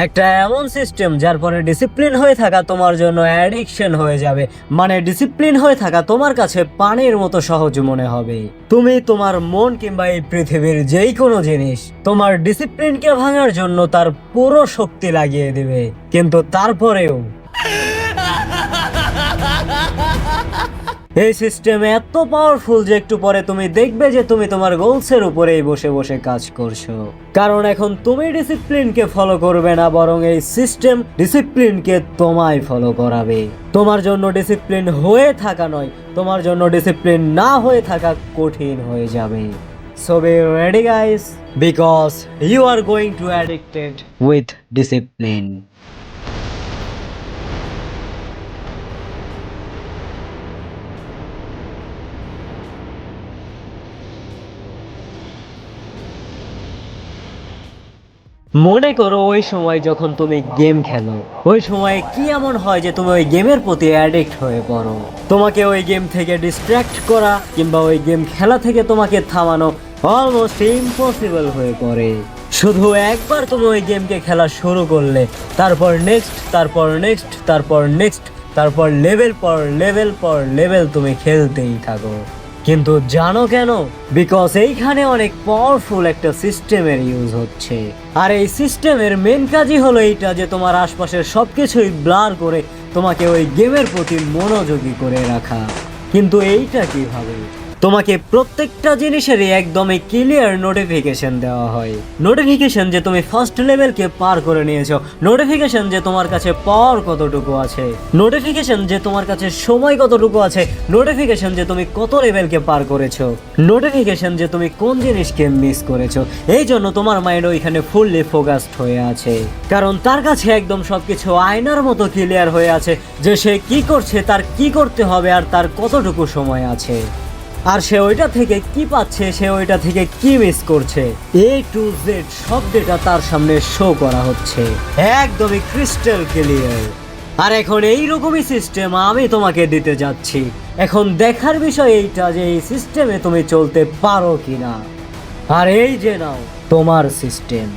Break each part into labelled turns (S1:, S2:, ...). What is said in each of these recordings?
S1: একটা এমন সিস্টেম যার পরে ডিসিপ্লিন হয়ে থাকা তোমার জন্য অ্যাডিকশন হয়ে যাবে। মানে ডিসিপ্লিন হয়ে থাকা তোমার কাছে পানির মতো সহজ মনে হবে। তুমি তোমার মন কিংবা এই পৃথিবীর যেই কোনো জিনিস তোমার ডিসিপ্লিনকে ভাঙার জন্য তার পুরো শক্তি লাগিয়ে দেবে, কিন্তু তারপরেও এই সিস্টেম এত পাওয়ারফুল যে একটু পরে তুমি দেখবে যে তুমি তোমার গোলসের উপরেই বসে বসে কাজ করছো। কারণ এখন তুমি ডিসিপ্লিনকে ফলো করবে না, বরং এই সিস্টেম ডিসিপ্লিনকে তোমায় ফলো করাবে। তোমার জন্য ডিসিপ্লিন হয়ে থাকা নয়, তোমার জন্য ডিসিপ্লিন না হয়ে থাকা কঠিন হয়ে যাবে। So be ready guys, because you are going to addicted with discipline. মনে করো ওই সময় যখন তুমি গেম খেলো, ওই সময় কি এমন হয় যে তুমি ওই গেমের প্রতি অ্যাডিক্ট হয়ে পড়ো। তোমাকে ওই গেম থেকে ডিস্ট্র্যাক্ট করা কিংবা ওই গেম খেলা থেকে তোমাকে থামানো অলমোস্ট ইম্পসিবল হয়ে পড়ে। শুধু একবার তুমি ওই গেমকে খেলা শুরু করলে তারপর নেক্সট, তারপর নেক্সট, তারপর নেক্সট, তারপর লেভেল পর লেভেল পর লেভেল তুমি খেলতেই থাকো। কিন্তু জানো কেন? বিকজ এইখানে অনেক পাওয়ারফুল একটা সিস্টেমের ইউজ হচ্ছে। আর এই সিস্টেমের মেন কাজই হলো এইটা যে তোমার আশপাশের সবকিছুই ব্লার করে তোমাকে ওই গেমের প্রতি মনোযোগী করে রাখা। কিন্তু এইটা কিভাবে? তোমাকে প্রত্যেকটা জিনিসেরই একদমই ক্লিয়ার নোটিফিকেশন দেওয়া হয়। নোটিফিকেশন যে তুমি ফার্স্ট লেভেলকে পার করে নিয়েছো, নোটিফিকেশন যে তোমার কাছে পাওয়ার কতটুকু আছে, নোটিফিকেশন যে তোমার কাছে সময় কতটুকু আছে, নোটিফিকেশন যে তুমি কত লেভেলকে পার করেছো, নোটিফিকেশন যে তুমি কোন জিনিসকে মিস করেছো। এই জন্য তোমার মাইন্ড ওইখানে ফুললি ফোকাসড হয়ে আছে, কারণ তার কাছে একদম সবকিছু আয়নার মতো ক্লিয়ার হয়ে আছে যে সে কি করছে, তার কি করতে হবে আর তার কতটুকু সময় আছে। আর সে ওইটা থেকে কি পাচ্ছে, সে ওইটা থেকে কি মিস করছে, A to Z সব ডেটা তার সামনে শো করা হচ্ছে, একদমই ক্রিস্টাল ক্লিয়ার। আর এখন এইরকমই সিস্টেম আমি তোমাকে দিতে যাচ্ছি। এখন দেখার বিষয় এইটা যে এই সিস্টেমে তুমি চলতে পারো কিনা। আর এই যে নাও তোমার সিস্টেম,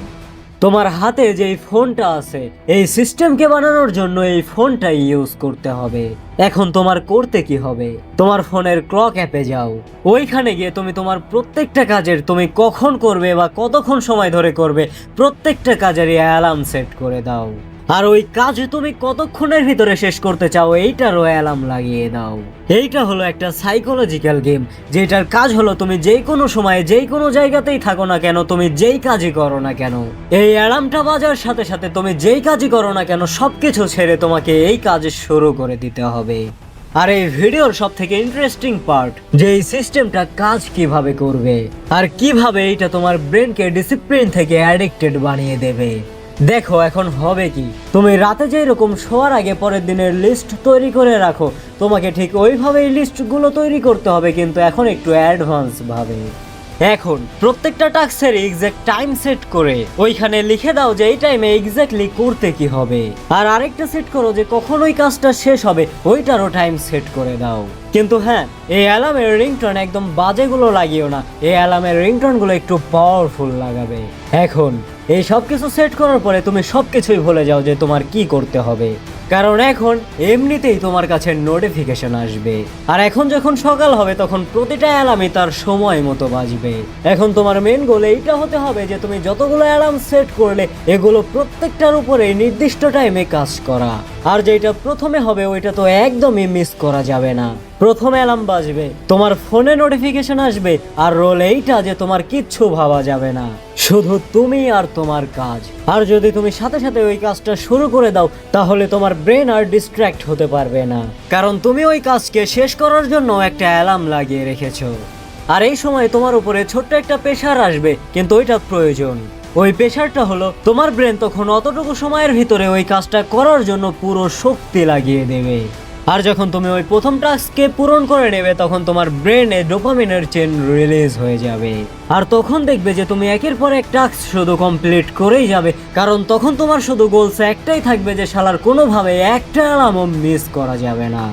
S1: তোমার হাতে যেই ফোনটা আছে, এই সিস্টেমকে বানানোর জন্য এই ফোনটাই ইউজ করতে হবে। এখন তোমার করতে কি হবে? তোমার ফোনের ক্লক অ্যাপে যাও, ওইখানে গিয়ে তুমি তোমার প্রত্যেকটা কাজের তুমি কখন করবে বা কতক্ষণ সময় ধরে করবে প্রত্যেকটা কাজেরই অ্যালার্ম সেট করে দাও। আর ওই কাজ তুমি কতক্ষণের ভিতরে শেষ করতে চাও এইটারও অ্যালার্ম লাগিয়ে দাও। এইটা হলো একটা সাইকোলজিক্যাল গেম, যেটার কাজ হলো তুমি যেই কোনো সময়ে যেই কোনো জায়গাতেই থাকো না কেন, তুমি যেই কাজই করো না কেন, এই অ্যালার্মটা বাজার সাথে সাথে তুমি যেই কাজই করো না কেন সবকিছু ছেড়ে তোমাকে এই কাজ শুরু করে দিতে হবে। আর এই ভিডিওর সব থেকে ইন্টারেস্টিং পার্ট যে এই সিস্টেমটা কাজ কিভাবে করবে আর কিভাবে এইটা তোমার ব্রেনকে ডিসিপ্লিন থেকে অ্যাডিক্টেড বানিয়ে দেবে। দেখো এখন হবে কি, তুমি রাতে যেরকম শোয়ার আগে পরের দিনের লিস্ট তৈরি করে রাখো, তোমাকে ঠিক ওইভাবেই লিস্টগুলো তৈরি করতে হবে, কিন্তু এখন একটু অ্যাডভান্স ভাবে। এখন প্রত্যেকটা টাস্কের এক্সাক্ট টাইম সেট করে ওইখানে লিখে দাও যে এই টাইমে এক্স্যাক্টলি করতে কি হবে। আর আরেকটা সেট করো যে কখন ওই কাজটা শেষ হবে, ওইটারও টাইম সেট করে দাও। কিন্তু হ্যাঁ, এই অ্যালার্মের রিংটোন একদম বাজেগুলো লাগিও না, এই অ্যালার্মের রিংটোনগুলো একটু পাওয়ারফুল লাগাবে। এখন এই সব কিছু সেট করার পরে তুমি সবকিছুই ভুলে যাও যে তোমার কি করতে হবে, কারণ এখন এমনিতেই তোমার কাছে নোটিফিকেশন আসবে। আর এখন যখন সকাল হবে তখন প্রতিটা অ্যালার্মই তার সময় মতো বাজবে। এখন তোমার মেন গোল এইটা হতে হবে যে তুমি যতগুলো অ্যালার্ম সেট করলে এগুলো প্রত্যেকটার উপরে নির্দিষ্ট টাইমে কাজ করা। আর যেটা প্রথমে হবে ওইটা তো একদমই মিস করা যাবে না। প্রথম অ্যালার্ম বাজবে, তোমার ফোনে নোটিফিকেশন আসবে, আর রোল এইটা যে তোমার কিচ্ছু ভাবা যাবে না, শুধু তুমি আর তোমার কাজ। আর যদি তুমি সাথে সাথে ওই কাজটা শুরু করে দাও তাহলে তোমার ব্রেন আর ডিস্ট্র্যাক্ট হতে পারবে না, কারণ তুমি ওই কাজকে শেষ করার জন্য একটা অ্যালার্ম লাগিয়ে রেখেছো। আর এই সময় তোমার উপরে ছোট্ট একটা প্রেশার আসবে, কিন্তু ওইটা প্রয়োজন। ওই প্রেশারটা হলো তোমার ব্রেন তখন অতটুকু সময়ের ভিতরে ওই কাজটা করার জন্য পুরো শক্তি লাগিয়ে দেবে। আর যখন তুমি ওই প্রথম টাস্ককে পূরণ করে নেবে তখন তোমার ব্রেনে ডোপামিনের চেন রিলিজ হয়ে যাবে। আর তখন দেখবে যে তুমি একের পর এক টাস্ক শুধু কমপ্লিট করেই যাবে, কারণ তখন তোমার শুধু গোলস একটাই থাকবে যে শালার কোনোভাবে একটা অ্যালার্মও মিস করা যাবে না।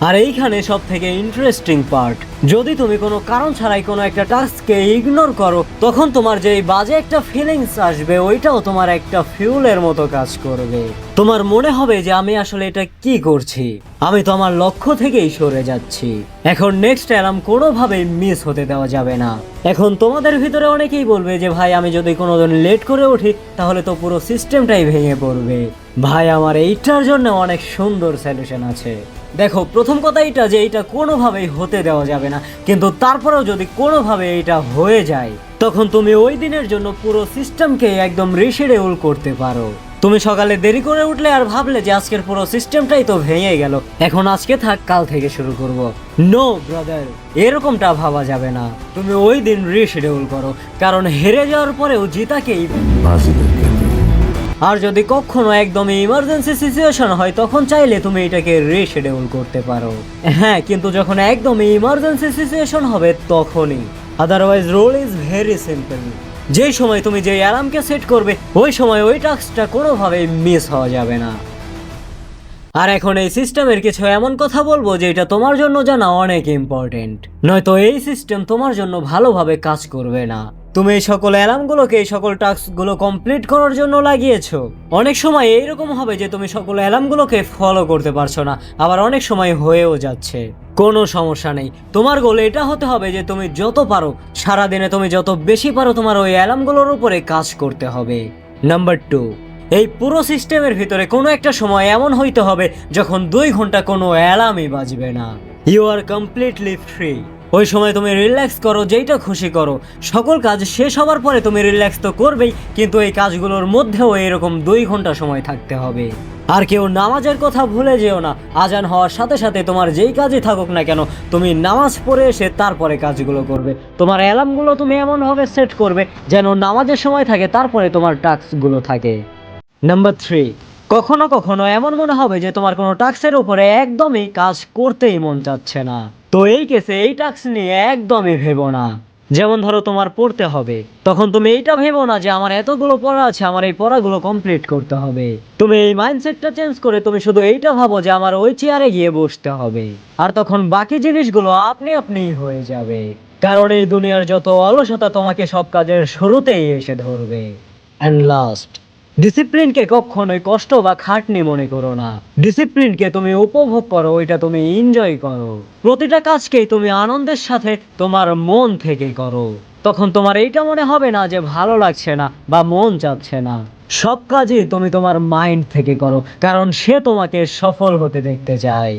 S1: আর এইখানে সব থেকে ইন্টারেস্টিং পার্ট, যদি তুমি কোনো কারণ ছাড়াই কোনো একটা টাস্ককে ইগনোর করো, তখন তোমার যে বাজে একটা ফিলিংস আসবে ওইটাও তোমার একটা ফিউলের মতো কাজ করবে। তোমার মনে হবে যে আমি আসলে এটা কি করছি, আমি তো আমার লক্ষ্য থেকেই সরে যাচ্ছি। এখন নেক্সট অ্যালার্ম কোনোভাবেই মিস হতে দেওয়া যাবে না। এখন তোমাদের ভিতরে অনেকেই বলবে যে ভাই আমি যদি কোনোদিন লেট করে উঠি তাহলে তো পুরো সিস্টেমটাই ভেঙে পড়বে। ভাই আমার এইটার জন্য অনেক সুন্দর সলিউশন আছে। দেখো, প্রথম কথা এটা যে এটা কোনোভাবেই হতে দেওয়া যাবে না, কিন্তু তারপরেও যদি কোনোভাবে এটা হয়ে যায় তখন তুমি ওই দিনের জন্য পুরো সিস্টেমকে একদম রিশিডিউল করতে পারো। তুমি সকালে দেরি করে উঠলে আর ভাবলে যে আজকের পুরো সিস্টেমটাই তো ভেঙে গেল, এখন আজকে থাক, কাল থেকে শুরু করব। নো ব্রাদার, এরকমটা ভাবা যাবে না। তুমি ওই দিন রিশিডিউল করো, কারণ হেরে যাওয়ার পরেও জিতাকেই। আর যদি কখনো একদমই ইমার্জেন্সি সিচুয়েশন হয় তখন চাইলে তুমি এটাকে রিশিডিউল করতে পারো। হ্যাঁ, কিন্তু যখন একদমই ইমার্জেন্সি সিচুয়েশন হবে তখনই। Otherwise rule is very simple, যেই সময় তুমি যে অ্যালার্মকে সেট করবে ওই সময় ওই টাস্কটা কোনোভাবেই মিস হওয়া যাবে না। আর এখন এই সিস্টেমের কিছু এমন কথা বলবো যে এটা তোমার জন্য জানা অনেক ইম্পর্টেন্ট, নয়তো এই সিস্টেম তোমার জন্য ভালোভাবে কাজ করবে না। তুমি এই সকল অ্যালার্মগুলোকে, এই সকল টাস্কগুলো কমপ্লিট করার জন্য লাগিয়েছো। অনেক সময় এইরকম হবে যে তুমি সকল অ্যালার্মগুলোকে ফলো করতে পারছো না, আবার অনেক সময় হয়েও যাচ্ছে। কোনো সমস্যা নেই, তোমার গোল এটা হতে হবে যে তুমি যত পারো, সারাদিনে তুমি যত বেশি পারো তোমার ওই অ্যালার্মগুলোর উপরে কাজ করতে হবে। নাম্বার 2, এই পুরো সিস্টেমের ভিতরে কোনো একটা সময় এমন হইতে হবে যখন 2 ঘন্টা কোনো অ্যালার্মই বাজবে না। You are completely free. ওই সময় তুমি রিল্যাক্স করো, যেইটা খুশি করো। সকল কাজ শেষ হওয়ার পরে তুমি রিল্যাক্স তো করবেই, কিন্তু এই কাজগুলোর মধ্যেও এরকম 2 ঘন্টা সময় থাকতে হবে। আর কেউ নামাজের কথা ভুলে যেও না। আজান হওয়ার সাথে সাথে তোমার যেই কাজে থাকুক না কেন, তুমি নামাজ পড়ে এসে তারপরে কাজগুলো করবে। তোমার অ্যালার্মগুলো তুমি এমনভাবে সেট করবে যেন নামাজের সময় থাকে, তারপরে তোমার টাস্কগুলো থাকে। নাম্বার 3, কখনো কখনো এমন মনে হবে যে তোমার কোনো টাস্কের উপরে একদমই কাজ করতেই মন চাচ্ছে না। তো এই কেসে এই টাস্ক নিয়ে একদমই ভেবো না। যেমন ধরো তোমার পড়তে হবে, তখন তুমি এইটা ভেবো না যে আমার এতগুলো পড়া আছে, আমার এই পড়াগুলো কমপ্লিট করতে হবে। তুমি এই মাইন্ডসেটটা চেঞ্জ করে তুমি শুধু এইটা ভাবো যে আমার ওই চেয়ারে গিয়ে বসতে হবে, আর তখন বাকি জিনিসগুলো আপনি আপনিই হয়ে যাবে। কারণ এই দুনিয়ার যত অলসতা তোমাকে সব কাজের শুরুতেই এসে ধরবে। অ্যান্ড লাস্ট, ডিসিপ্লিনকে কখনোই কষ্ট বা খাটনি মনে করো না। ডিসিপ্লিনকে তুমি উপভোগ করো, ওইটা তুমি এনজয় করো। প্রতিটা কাজকেই তুমি আনন্দের সাথে তোমার মন থেকে করো। তখন তোমার এইটা মনে হবে না যে ভালো লাগছে না বা মন চাচ্ছে না। সব কাজই তুমি তোমার মাইন্ড থেকে করো, কারণ সে তোমাকে সফল হতে দেখতে চায়।